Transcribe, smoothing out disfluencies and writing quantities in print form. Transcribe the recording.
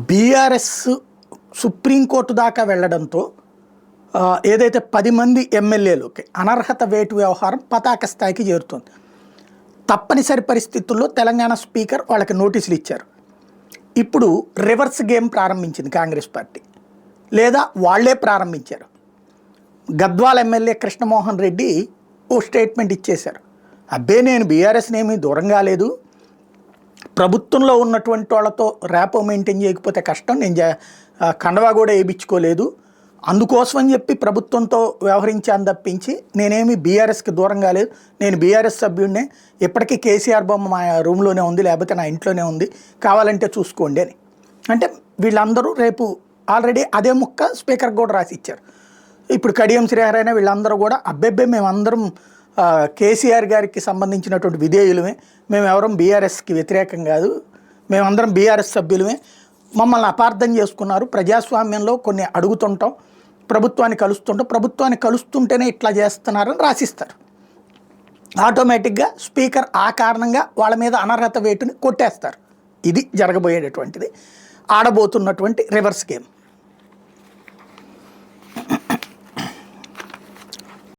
BRS supreme court దాకా వెళ్లడంతో ఏదైతే 10 మంది ఎమ్మెల్యేలకి అనర్హత వేటు వ్యవహారం పతాక స్థాయికి చేరుతుంది. తప్పనిసరి పరిస్థితుల్లో తెలంగాణ స్పీకర్ వాళ్ళకి నోటీసులు ఇచ్చారు. ఇప్పుడు రివర్స్ గేమ్ ప్రారంభించింది కాంగ్రెస్ పార్టీ, లేదా వాళ్లే ప్రారంభించారు. గద్వాల ఎమ్మెల్యే కృష్ణమోహన్ రెడ్డి ఓ స్టేట్మెంట్ ఇచ్చేశారు. అబ్బే నేను బీఆర్ఎస్నేమీ దూరంగా లేదు, ప్రభుత్వంలో ఉన్నటువంటి వాళ్ళతో ర్యాపో మెయింటైన్ చేయకపోతే కష్టం, నేను కండవా కూడా వేయించుకోలేదు, అందుకోసం అని చెప్పి ప్రభుత్వంతో వ్యవహరించాను తప్పించి నేనేమి బీఆర్ఎస్కి దూరంగా లేదు, నేను బీఆర్ఎస్ సభ్యుడినే, ఇప్పటికీ కేసీఆర్ బొమ్మ మా రూమ్లోనే ఉంది, లేకపోతే నా ఇంట్లోనే ఉంది, కావాలంటే చూసుకోండి అని. అంటే వీళ్ళందరూ రేపు ఆల్రెడీ అదే ముక్క స్పీకర్కి కూడా రాసి ఇచ్చారు. ఇప్పుడు కడియం శ్రీహరైనా వీళ్ళందరూ కూడా అబ్బెబ్బే మేమందరం కేసీఆర్ గారికి సంబంధించినటువంటి విధేయులమే, మేము ఎవరం బీఆర్ఎస్కి వ్యతిరేకం కాదు, మేమందరం బీఆర్ఎస్ సభ్యులమే, మమ్మల్ని అపార్థం చేసుకున్నారు, ప్రజాస్వామ్యంలో కొన్ని అడుగుతుంటాం, ప్రభుత్వాన్ని కలుస్తుంటేనే ఇట్లా చేస్తున్నారని రాసిస్తారు. ఆటోమేటిక్గా స్పీకర్ ఆ కారణంగా వాళ్ళ మీద అనర్హత వేటుని కొట్టేస్తారు. ఇది జరగబోయేటటువంటిది, ఆడబోతున్నటువంటి రివర్స్ గేమ్.